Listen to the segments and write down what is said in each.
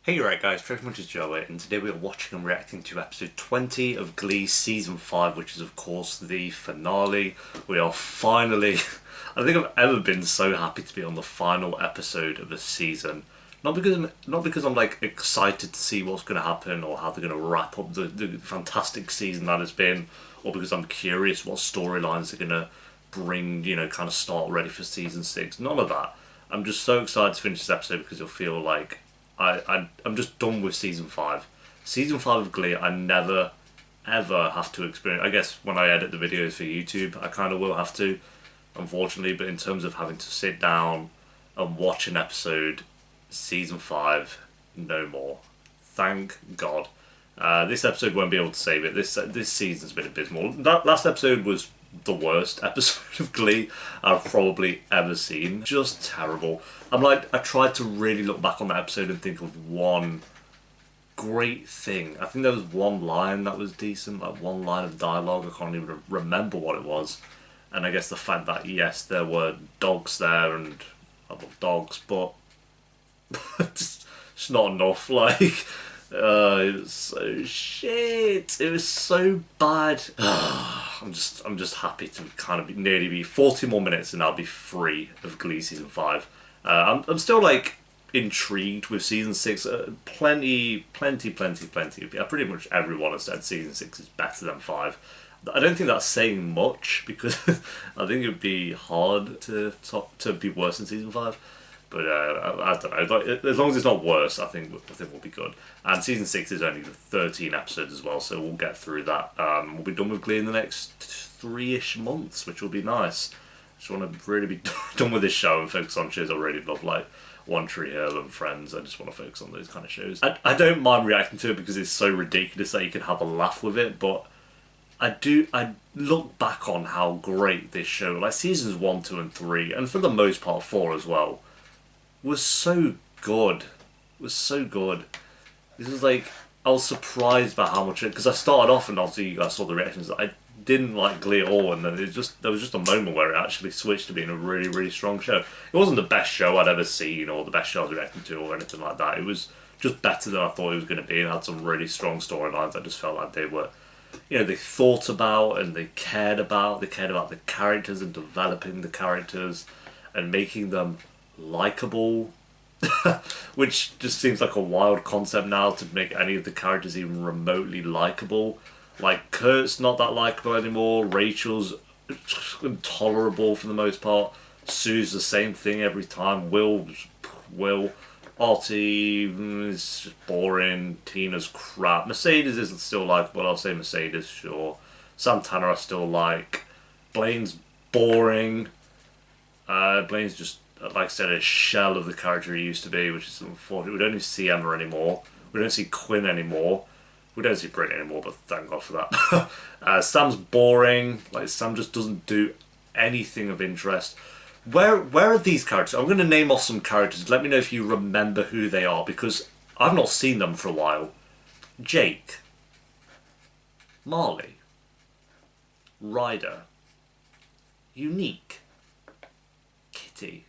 Hey, you right guys, Treasure Much is Joey, and today we are watching and reacting to episode 20 of Glee Season 5, which is of course the finale. We are finally, I don't think I've ever been so happy to be on the final episode of a season. Not because I'm like excited to see what's going to happen or how they're going to wrap up the fantastic season that has been, or because I'm curious what storylines they're going to bring, kind of start ready for season 6. None of that. I'm just so excited to finish this episode because you'll feel like I'm just done with season 5. Season 5 of Glee, I never ever have to experience. I guess when I edit the videos for YouTube, I kind of will have to, unfortunately. But in terms of having to sit down and watch an episode, season 5, no more. Thank God. This episode won't be able to save it. This season's been abysmal. That last episode was the worst episode of Glee I've probably ever seen. Just terrible. I tried to really look back on that episode and think of one great thing. I think there was one line that was decent, like one line of dialogue. I can't even remember what it was. And I guess the fact that, yes, there were dogs there and I love dogs, but it's not enough. It was so shit. It was so bad. I'm just happy to kind of nearly be 40 more minutes and I'll be free of Glee season 5. I'm still like intrigued with season 6. Plenty. Yeah, pretty much everyone has said season 6 is better than 5. I don't think that's saying much because I think it would be hard to be worse than season 5. But I don't know. As long as it's not worse, I think we'll be good. And season 6 is only 13 episodes as well, so we'll get through that. We'll be done with Glee in the next 3-ish months, which will be nice. Just want to really be done with this show and focus on shows I really love, like One Tree Hill and Friends. I just want to focus on those kind of shows. I don't mind reacting to it because it's so ridiculous that you can have a laugh with it, but I look back on how great this show, like seasons 1, 2 and 3, and for the most part 4 as well, was so good. Was so good. This was like, I was surprised by how much it, because I started off and obviously you guys saw the reactions, I didn't like Glee at all, and then there was just a moment where it actually switched to being a really, really strong show. It wasn't the best show I'd ever seen or the best show I was reacting to or anything like that. It was just better than I thought it was going to be and had some really strong storylines. I just felt like they were, they thought about and they cared about the characters and developing the characters and making them likable. Which just seems like a wild concept now, to make any of the characters even remotely likable. Like Kurt's not that likable anymore, Rachel's intolerable for the most part, Sue's the same thing every time, Will, Artie is boring, Tina's crap, Mercedes isn't still likable, I'll say Mercedes, sure. Santana I still like, Blaine's boring, Blaine's just, like I said, a shell of the character he used to be, which is unfortunate. We don't even see Emma anymore. We don't see Quinn anymore. We don't see Brittany anymore, but thank God for that. Sam's boring. Like, Sam just doesn't do anything of interest. Where are these characters? I'm going to name off some characters. Let me know if you remember who they are, because I've not seen them for a while. Jake. Marley. Ryder. Unique. Kitty.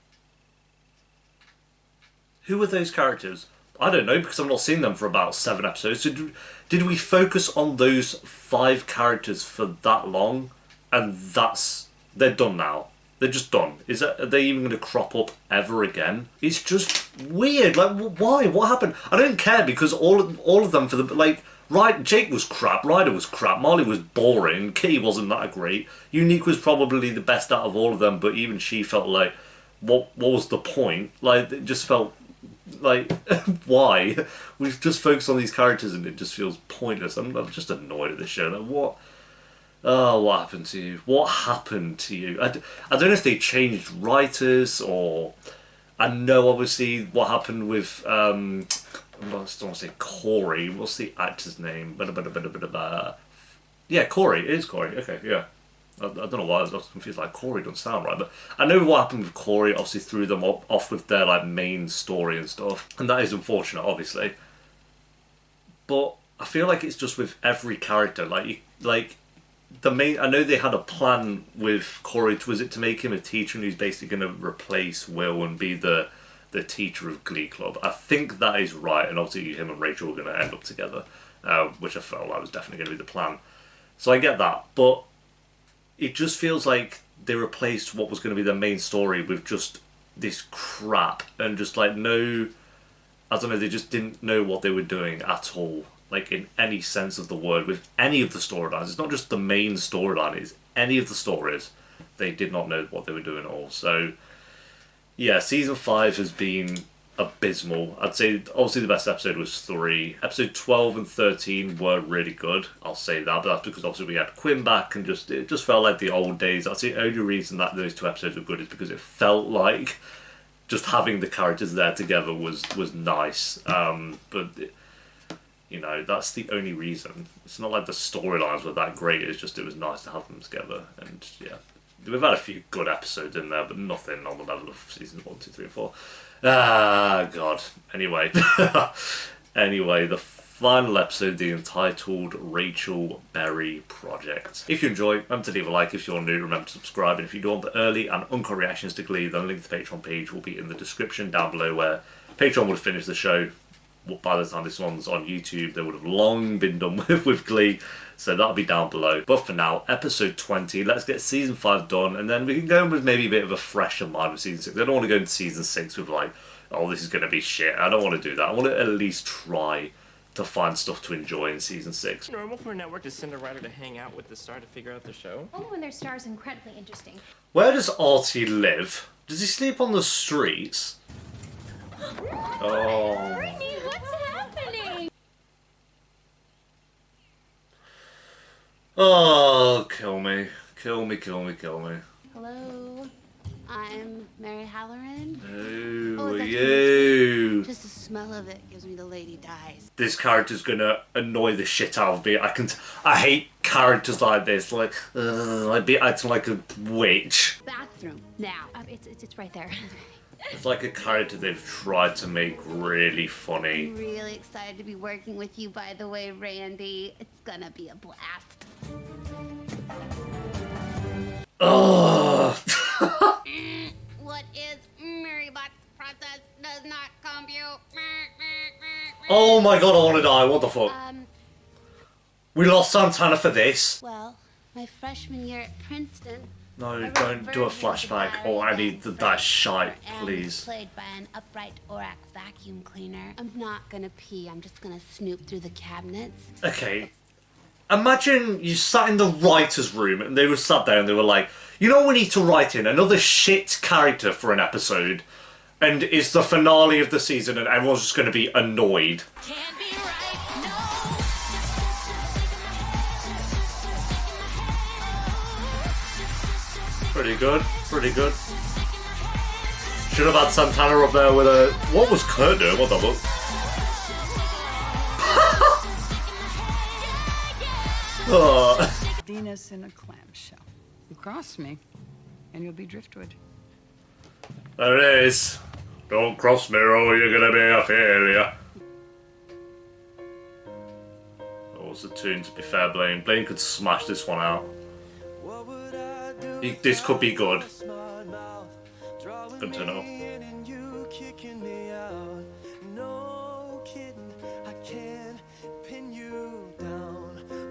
Who are those characters? I don't know, because I've not seen them for about 7 episodes. So did we focus on those 5 characters for that long? And they're done now. They're just done. Are they even going to crop up ever again? It's just weird. Like, why? What happened? I don't care, because all of them, for the, like, right, Jake was crap, Ryder was crap, Marley was boring, Kitty wasn't that great, Unique was probably the best out of all of them, but even she felt like, what was the point? Like, it just felt like, why? We've just focused on these characters and it just feels pointless. I'm just annoyed at this show. Like, what? Oh, what happened to you? What happened to you? I don't know if they changed writers or... I know, obviously, what happened with... I don't want to say Corey. What's the actor's name? Yeah, Corey. It is Corey. Okay, yeah. I don't know why I was confused. Like, Corey doesn't sound right, but I know what happened with Corey. Obviously, threw them off with their like main story and stuff, and that is unfortunate, obviously. But I feel like it's just with every character. Like the main. I know they had a plan with Corey. Was it to make him a teacher and who's basically going to replace Will and be the the teacher of Glee Club. I think that is right, and obviously him and Rachel were going to end up together, which I felt like was definitely going to be the plan. So I get that, but it just feels like they replaced what was going to be the main story with just this crap, and just like no, I don't know, they just didn't know what they were doing at all, like in any sense of the word, with any of the storylines. It's not just the main storyline, it's any of the stories. They did not know what they were doing at all. So yeah, season 5 has been abysmal. I'd say obviously the best episode was 3. Episode 12 and 13 were really good, I'll say that, but that's because obviously we had Quinn back, and it just felt like the old days. That's the only reason that those 2 episodes were good, is because it felt like just having the characters there together was nice. But you know, that's the only reason. It's not like the storylines were that great, it's just it was nice to have them together. And yeah, we've had a few good episodes in there, but nothing on the level of seasons 1, 2, 3, and 4. Ah, God. Anyway. Anyway, the final episode, the Untitled Rachel Berry Project. If you enjoy, remember to leave a like. If you're new, remember to subscribe. And if you do want the early and uncut reactions to Glee, then the link to the Patreon page will be in the description down below, where Patreon would have finished the show. By the time this one's on YouTube, they would have long been done with Glee, so that'll be down below. But for now, episode 20, let's get season 5 done, and then we can go in with maybe a bit of a fresher mind with season 6. I don't want to go into season 6 with like, oh, this is going to be shit. I don't want to do that. I want to at least try to find stuff to enjoy in season 6. Normal for a network to send a writer to hang out with the star to figure out the show? Only when their star is incredibly interesting. Where does Artie live? Does he sleep on the streets? Oh. Brittany, what's happening? Oh, kill me. Kill me, kill me, kill me. Hello, I'm Mary Halloran. Who Oh, are that's you? Just the smell of it gives me the lady dies. This character's gonna annoy the shit out of me. I hate characters like this. Like, I'd be acting like a witch. Bathroom now. It's right there. It's like a character they've tried to make really funny. I'm really excited to be working with you, by the way, Randy. It's gonna be a blast. Ugh. What is Mary Box process does not compute. Oh my god, I want to die. What the fuck? Um, We lost Santana for this. well, my freshman year at Princeton. No, don't do a flashback. Oh, I need that shite, please. Played by an upright Orac vacuum cleaner. I'm not gonna pee. I'm just gonna snoop through the cabinets. Okay. Imagine you sat in the writer's room and they were sat there and they were like, you know, we need to write in another shit character for an episode, and it's the finale of the season and everyone's just going to be annoyed. Can't be right, no. Pretty good, pretty good. Should have had Santana up there with a... What was Kurt doing? What the fuck? Oh. Venus in a clamshell. You cross me, and you'll be driftwood. There it is. Don't cross me or you're gonna be a failure. What was the tune, to be fair, Blaine? Blaine could smash this one out. This could be good. Good to know.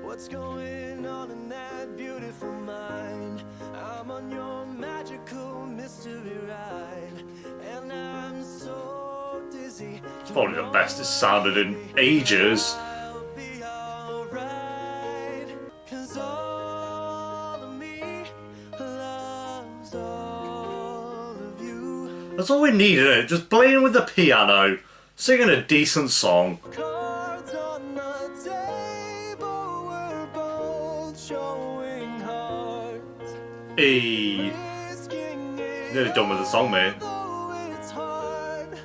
What's going on in that beautiful mind? I'm on your magical mystery ride, and I'm so dizzy. It's probably the best it's sounded in ages. I'll be alright, 'cause all of me loves all of you. That's all we need, isn't it? Just playing with the piano, singing a decent song. Cards on the table, we're both showing hearts. Hey. Nearly done with the song, mate. It's hard,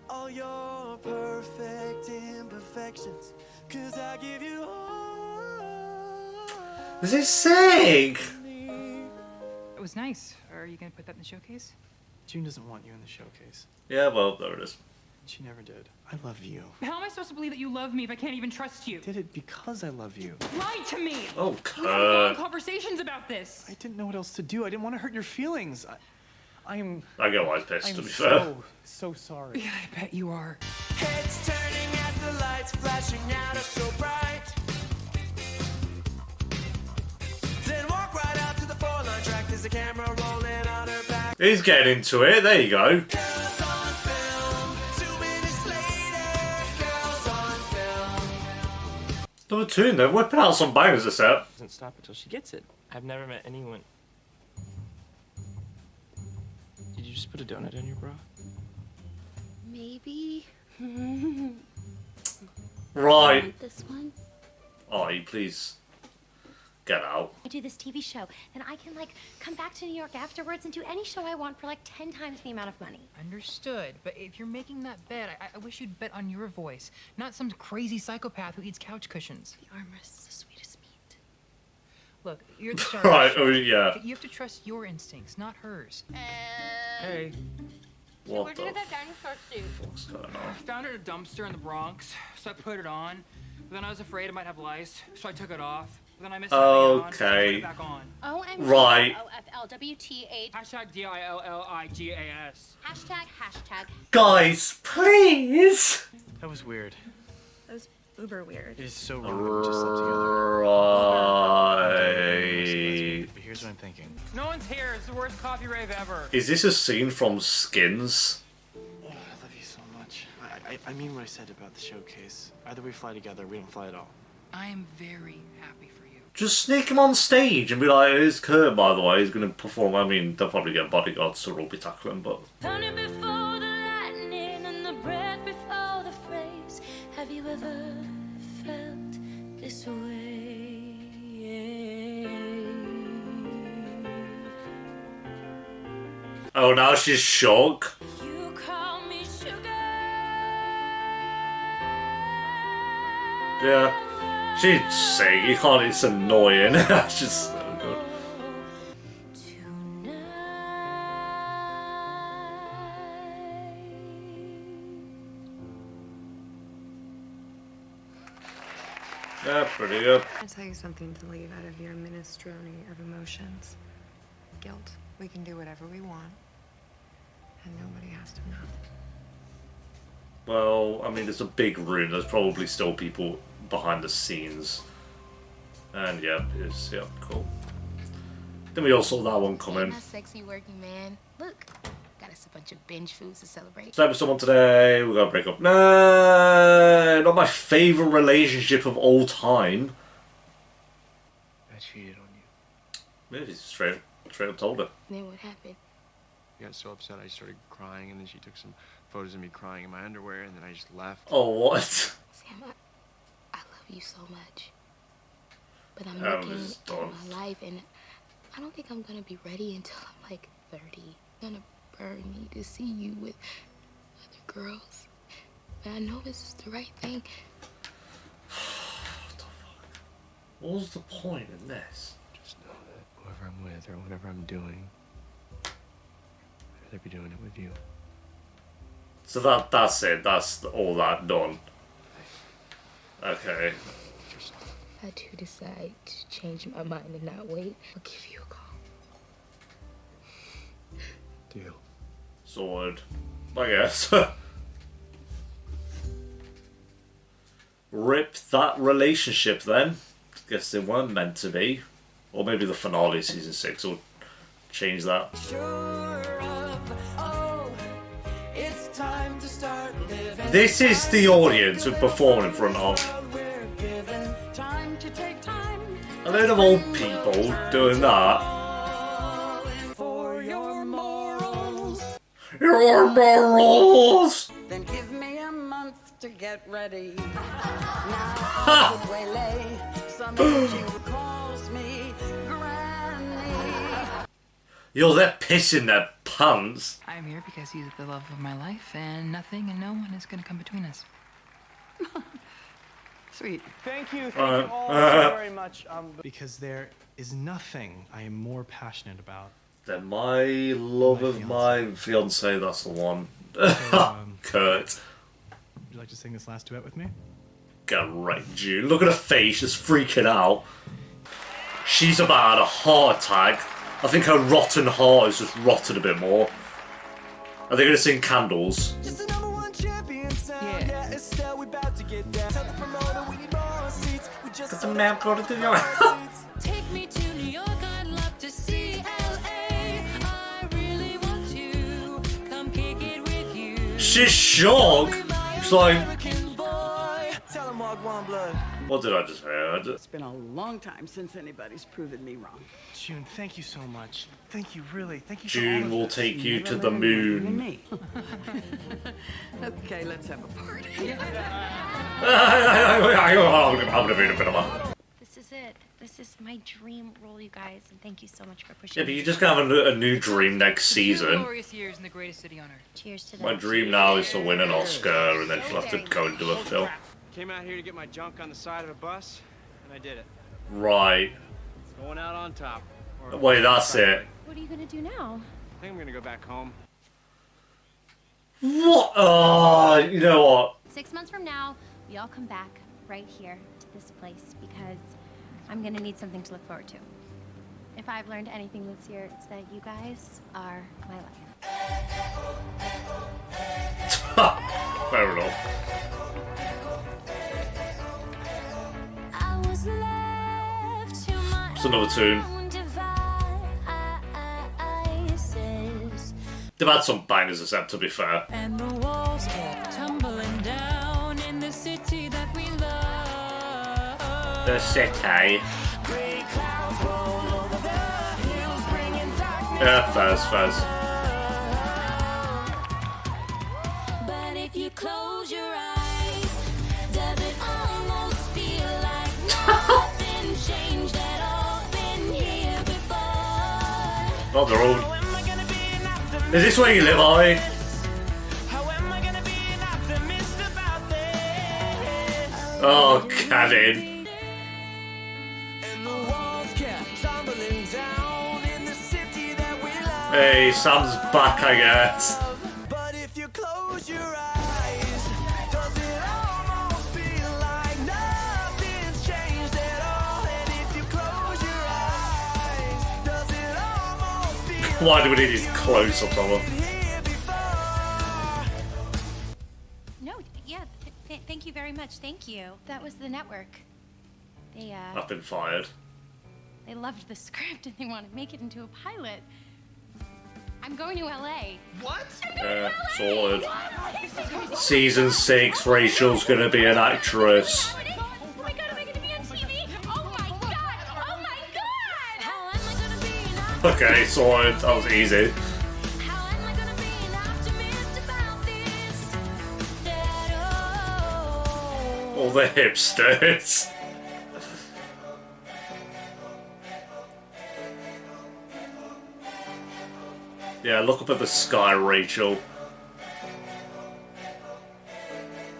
all your perfect imperfections, 'cause I give you all. Does it sing? It was nice. Are you gonna put that in the showcase? June doesn't want you in the showcase. Yeah, well, there it is. She never did. I love you. How am I supposed to believe that you love me if I can't even trust you? I did it because I love you. Lie to me! Oh, We had long Kurt. conversations about this. I didn't know what else to do. I didn't want to hurt your feelings. I get why he's pissed, to be fair. so sorry. Yeah, I bet you are. Heads turning as the lights flashing out are so bright. Then walk right out to the four-line track. There's a camera rolling on her back. He's getting into it, there you go. Girls on film. 2 minutes later, girls on film. Another tune, they're whipping out some bangers this set. Doesn't stop until she gets it. I've never met anyone. Did you just put a donut in your bra? Maybe. Right. Want this one? Ollie, please get out. I do this TV show, then I can like come back to New York afterwards and do any show I want for like 10 times the amount of money. Understood, but if you're making that bet, I wish you'd bet on your voice, not some crazy psychopath who eats couch cushions. The armrest is the sweetest meat. Look, you're the star. Right, of the oh show. yeah. You have to trust your instincts, not hers. Hey. What the dinosaur suit? fuck's going on? I found it in a dumpster in the Bronx, so I put it on. But then I was afraid it might have lice, so I took it off. But then I missed it on, so I put it back on. OMG. Right. OFLWTH. Hashtag DILLIGAS. Hashtag. Guys, please! That was weird. That was uber weird. It is so wrong that we just slept together. Right. But here's what I'm thinking. No one's here. It's the worst coffee rave ever. Is this a scene from Skins? Oh, I love you so much. I mean what I said about the showcase. Either we fly together or we don't fly at all. I am very happy for you. Just sneak him on stage and be like, here's Kurt, by the way, he's going to perform. I mean, they'll probably get bodyguards to rugby tackle him, but... Thunder before the lightning and the breath before the phrase. Have you ever felt this way? Oh, now she's shook. You call me sugar. Yeah. She'd sing, you can't, it's annoying. It's just so good. Yeah, pretty good. I'll tell you something to leave out of your minestrone of emotions. Guilt. We can do whatever we want, and nobody has to know. Well, I mean, it's a big room. There's probably still people behind the scenes. And yeah, it's, yeah, cool. Then we all saw that one coming. My sexy working man. Look, got us a bunch of binge foods to celebrate. So with someone today, we're gonna break up. Nah, not my favourite relationship of all time. I cheated on you. Maybe straight up told her. Then what happened? I got so upset I started crying, and then she took some photos of me crying in my underwear, and then I just left. Oh, what? Sam, I love you so much. But I'm That looking was at done. my life, and I don't think I'm gonna be ready until I'm like 30. It's gonna burn me to see you with other girls. But I know this is the right thing. What the fuck? What was the point in this? Just know that whoever I'm with or whatever I'm doing, I'd rather be doing it with you. So that's it. That's all that done. Okay. If I do decide to change my mind and not wait, I'll give you a call. Deal. Sorted. I guess. Rip that relationship then. Guess they weren't meant to be. Or maybe the finale of season 6 will change that. It's time to start living. This is the audience we're performing in front of. We're given time to take time A load of old people doing that. for your morals. Your morals! Then give me a month to get ready. Now the waylay. Some of you calls me Granny. You're there pissing their pants. I'm here because he's the love of my life, and nothing and no one is gonna come between us. Sweet. Thank you Uh, all so very much. Because there is nothing I am more passionate about. Then my love of my fiance, that's the one. Kurt. Would you like to sing this last duet with me? Get right, June. Look at her face, just freaking out. She's about a heart attack. I think her rotten heart is just rotted a bit more. Are they going to sing Candles? Just the number one champion sound. Yeah, Estelle, we about to get down. Tell the promoter we need more seats. We just Got the map called to your Take me to New York, I'd love to see LA. I really want to come kick it with you. She's shocked. She's like, tell him walk one blood. what did I just hear? It's been a long time since anybody's proven me wrong. June, thank you so much. Thank you, really. Thank you. June will take you to Never the learned more than moon. me. Okay, let's have a party. This is it. This is my dream role, you guys, and thank you so much for pushing Yeah, but me. you just gonna have a new dream next Two season. glorious years in the greatest city on earth. Cheers to that. My dream now is to win an Oscar, and then she'll have to go and do a film. Came out here to get my junk on the side of a bus, and I did it. Right. Going out on top. Or- Wait, that's it. What are you gonna do now? I think I'm gonna go back home. What? Oh, you know what? 6 months from now, we all come back right here to this place because I'm gonna need something to look forward to. If I've learned anything this year, it's that you guys are my life. Fair enough. I was left to my It's another tune. own devices, They've had some bangers, except to be fair. and the walls kept tumbling down in the city that we love. The city. Yeah, Fez. But if you close your eyes, does it almost feel like nothing changed at all? Been here before. Not they're all. Is this where you live, Ollie? Oh, Kevin. Hey, Sam's back, I guess. But if you close your eyes, does it almost feel like nothing's changed at all? And if you close your eyes, does it almost feel Why do we need these close-ups of them? No, yeah, thank you very much. Thank you. That was the network. I've been fired. They loved the script and they want to make it into a pilot. I'm going to LA. What? Sorted. Season 6, Rachel's gonna be an actress. Oh my god, am I gonna be on TV? Oh my god! Oh my god! How am I gonna be an Okay, sorted. That was easy. How am I gonna be an optimist about this? That All the hipsters. Yeah, look up at the sky, Rachel.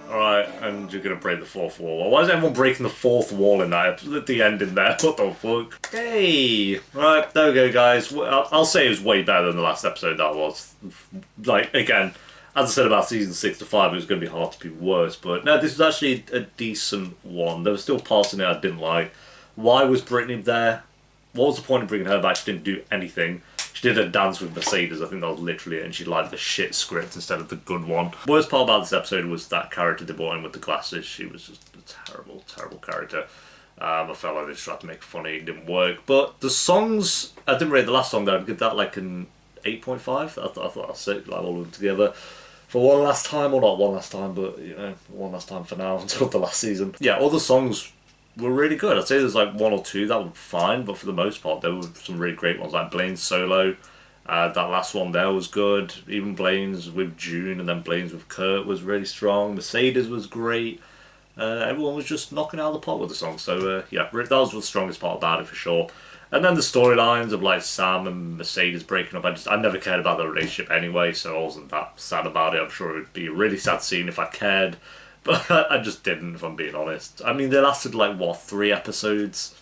Alright, and you're gonna break the fourth wall. Why is everyone breaking the fourth wall in that? At the end in there, what the fuck? Hey! Right, there we go, guys. I'll say it was way better than the last episode that was. Like, again, as I said about season 6 to 5, it was gonna be hard to be worse, but no, this was actually a decent one. There were still parts in it I didn't like. Why was Brittany there? What was the point of bringing her back? She didn't do anything. She did a dance with Mercedes, I think that was literally it, and she liked the shit script instead of the good one. Worst part about this episode was that character they brought in with the glasses. She was just a terrible, terrible character. I felt like they just tried to make funny, it didn't work. But the songs, I didn't rate the last song, I'd give that like an 8.5. I thought that was sick, like all of them together. For one last time, or not one last time, but you know, one last time for now until the last season. Yeah, all the songs were really good. I'd say there's like one or two that were fine, but for the most part there were some really great ones, like Blaine's solo. That last one there was good. Even Blaine's with June and then Blaine's with Kurt was really strong. Mercedes was great. Everyone was just knocking out of the park with the song. So yeah, that was the strongest part about it for sure. And then the storylines of like Sam and Mercedes breaking up. I never cared about their relationship anyway, so I wasn't that sad about it. I'm sure it would be a really sad scene if I cared. But I just didn't, if I'm being honest. I mean, they lasted like, what, 3 episodes?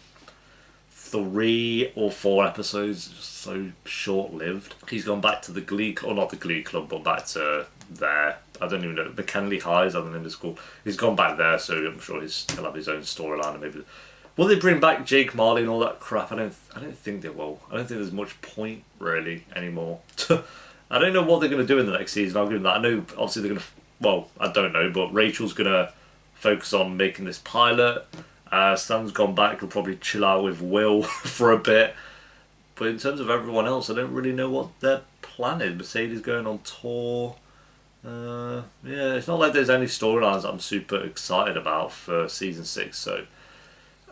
3 or 4 episodes, just so short-lived. He's gone back to the Glee, or not the Glee Club, but back to there. I don't even know, McKinley High, is that the name of the school? He's gone back there, so I'm sure he'll have his own storyline and maybe Will they bring back Jake Marley and all that crap? I don't think they will. I don't think there's much point really anymore. I don't know what they're going to do in the next season. I'll give them that. I know obviously they're going to. Well, I don't know, but Rachel's going to focus on making this pilot. Sam's gone back. He'll probably chill out with Will for a bit. But in terms of everyone else, I don't really know what their plan is. Mercedes going on tour. Yeah, it's not like there's any storylines I'm super excited about for season 6. So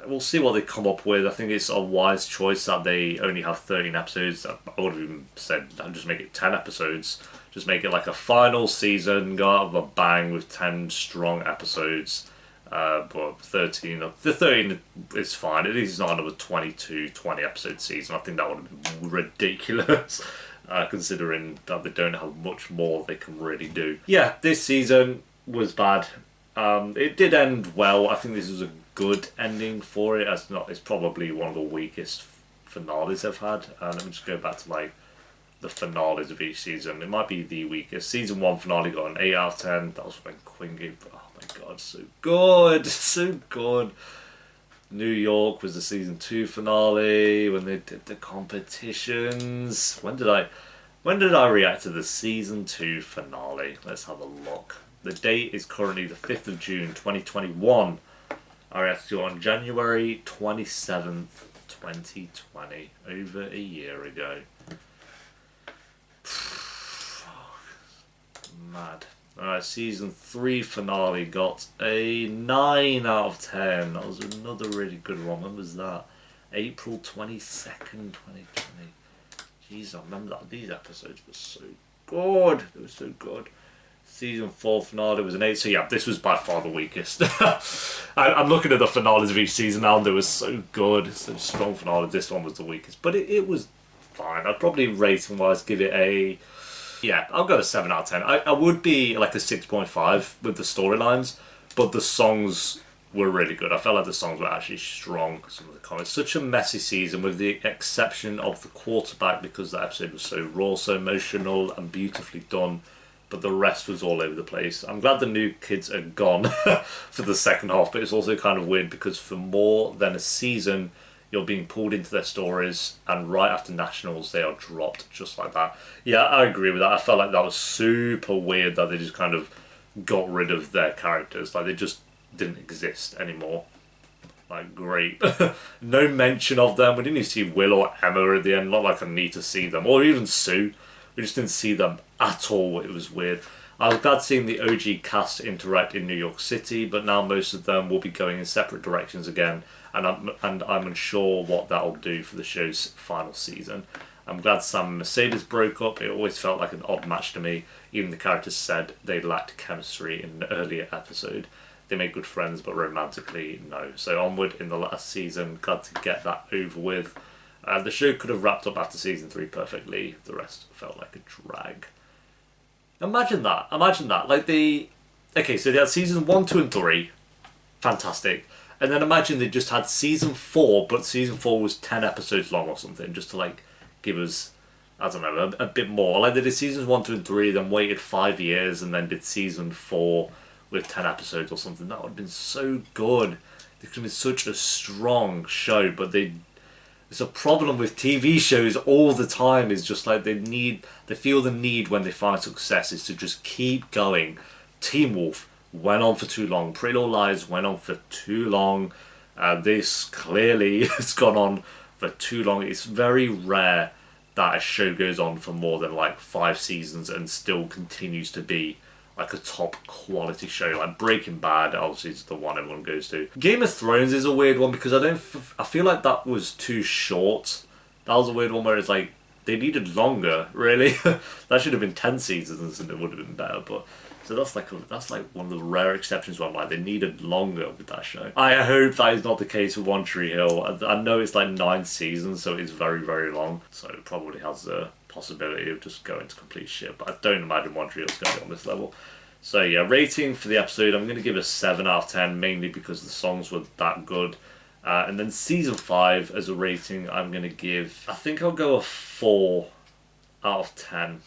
we'll see what they come up with. I think it's a wise choice that they only have 13 episodes. I would have even said just make it 10 episodes. Just make it like a final season, go out of a bang with 10 strong episodes. But 13, the 13 is fine. It is not another 20 episode season. I think that would have been ridiculous. Considering that they don't have much more they can really do. Yeah, this season was bad. It did end well. I think this was a good ending for it. It's probably one of the weakest finales I've had. Let me just go back to like the finales of each season. It might be the weakest. Season 1 finale got an 8 out of 10. That was when Queen gave. Oh my god, so good, so good. New York was the season 2 finale when they did the competitions. When did I react to the season 2 finale? Let's have a look. The date is currently the 5th of June 2021. I reacted to it on January 27th 2020, over a year ago. Mad. Alright, season 3 finale got a 9 out of 10. That was another really good one. When was that? April 22nd, 2020. Jeez, I remember that. These episodes were so good. They were so good. Season 4 finale was an 8. So yeah, this was by far the weakest. I'm looking at the finales of each season now and they were so good. So strong finale. This one was the weakest. But it was fine. I'd probably rating wise give it a... Yeah, I'll go a 7 out of 10. I would be like a 6.5 with the storylines, but the songs were really good. I felt like the songs were actually strong. Some of the comments. Such a messy season with the exception of the quarterback because that episode was so raw, so emotional and beautifully done, but the rest was all over the place. I'm glad the new kids are gone for the second half, but it's also kind of weird because for more than a season, you're being pulled into their stories, and right after Nationals, they are dropped just like that. Yeah, I agree with that. I felt like that was super weird that they just kind of got rid of their characters. Like, they just didn't exist anymore. Like, great. No mention of them. We didn't even see Will or Emma at the end. Not like I need to see them. Or even Sue. We just didn't see them at all. It was weird. I was glad seeing the OG cast interact in New York City, but now most of them will be going in separate directions again. And I'm unsure what that'll do for the show's final season. I'm glad Sam and Mercedes broke up. It always felt like an odd match to me. Even the characters said they lacked chemistry in an earlier episode. They made good friends, but romantically, no. So onward in the last season, glad to get that over with. The show could have wrapped up after season 3 perfectly. The rest felt like a drag. Imagine that. Like okay, so they had seasons 1, 2 and 3. Fantastic. And then imagine they just had season 4, but season 4 was 10 episodes long or something, just to like give us, I don't know, a bit more. Like they did seasons 1, 2 and 3, then waited 5 years and then did season 4 with 10 episodes or something. That would have been so good. It could have been such a strong show, but it's a problem with TV shows all the time, is just like they feel the need when they find success is to just keep going. Teen Wolf went on for too long. Pretty Little Lies went on for too long. This clearly has gone on for too long. It's very rare that a show goes on for more than like 5 seasons and still continues to be like a top quality show. Like Breaking Bad obviously is the one everyone goes to. Game of Thrones is a weird one because I feel like that was too short. That was a weird one where it's like they needed longer, really. That should have been 10 seasons and it would have been better. But so that's like one of the rare exceptions where I'm like, they needed longer with that show. I hope that is not the case with One Tree Hill. I know it's like 9 seasons, so it's very, very long. So it probably has the possibility of just going to complete shit. But I don't imagine One Tree Hill's going to be on this level. So yeah, rating for the episode, I'm going to give it a 7 out of 10, mainly because the songs were that good. And then season 5 as a rating, I'm going to give, I think I'll go a 4 out of 10.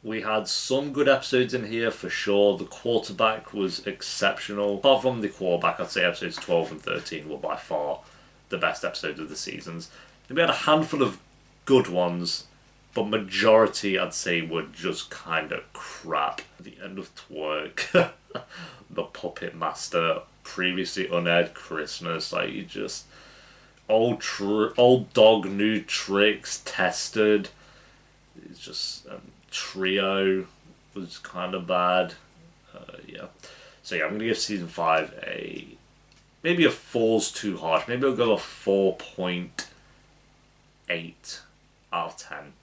We had some good episodes in here for sure. The quarterback was exceptional. Apart from the quarterback, I'd say episodes 12 and 13 were by far the best episodes of the seasons. And we had a handful of good ones, but majority I'd say were just kind of crap. The end of Twerk, The Puppet Master, previously unaired Christmas, like you just old dog, new tricks tested. It's just Trio was kind of bad. Yeah. So yeah, I'm gonna give season 5 maybe a 4's too harsh. Maybe I'll go a 4.8 out of 10.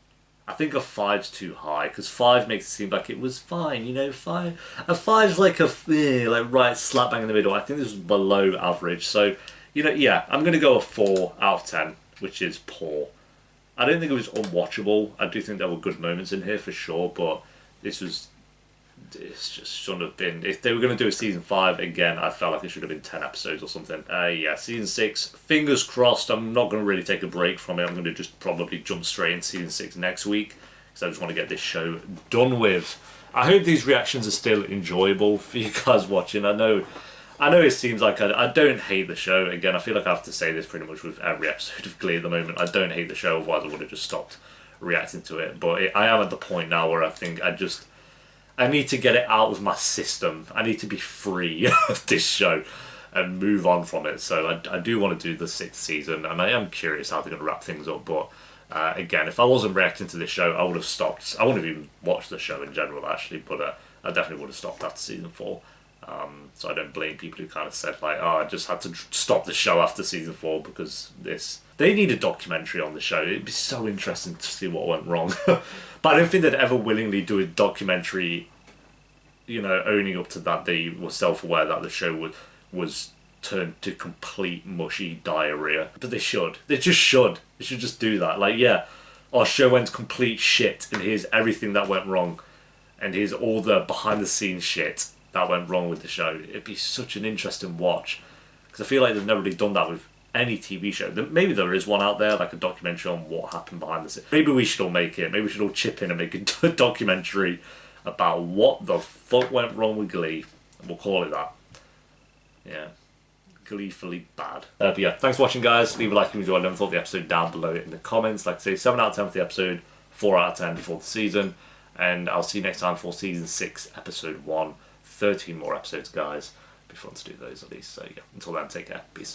I think a 5's too high because 5 makes it seem like it was fine. You know, 5's like like right slap bang in the middle. I think this was below average. So you know, yeah, I'm gonna go a 4 out of 10, which is poor. I don't think it was unwatchable. I do think there were good moments in here for sure, but this just shouldn't have been. If they were going to do a season 5 again, I felt like it should have been 10 episodes or something. Yeah, season 6, fingers crossed. I'm not going to really take a break from it. I'm going to just probably jump straight into season 6 next week because I just want to get this show done with. I hope these reactions are still enjoyable for you guys watching. I know it seems like I don't hate the show. Again, I feel like I have to say this pretty much with every episode of Glee at the moment. I don't hate the show, otherwise I would have just stopped reacting to it. But I am at the point now where I think I need to get it out of my system. I need to be free of this show and move on from it. So I do want to do the 6th season, and I am curious how they're going to wrap things up. But again, if I wasn't reacting to this show, I would have stopped. I wouldn't have even watched the show in general, actually, but I definitely would have stopped after season 4. So I don't blame people who kind of said like, oh, I just had to stop the show after season 4 because this. They need a documentary on the show. It'd be so interesting to see what went wrong. But I don't think they'd ever willingly do a documentary, you know, owning up to that they were self-aware that the show was turned to complete mushy diarrhea. But they should. They just should. They should just do that. Like, yeah, our show went complete shit and here's everything that went wrong. And here's all the behind-the-scenes shit that went wrong with the show. It'd be such an interesting watch because I feel like they've never really done that with any TV show. Maybe there is one out there, like a documentary on what happened behind the scenes. Maybe we should all make it. Maybe we should all chip in and make a documentary about what the fuck went wrong with Glee. We'll call it that. Yeah. Gleefully bad. But yeah, thanks for watching, guys. Leave a like if you enjoyed it and thought the episode down below in the comments. Like I say, 7 out of 10 for the episode, 4 out of 10 for the season. And I'll see you next time for season 6, episode 1. 13 more episodes, guys. It'll be fun to do those at least. So yeah, until then, take care. Peace.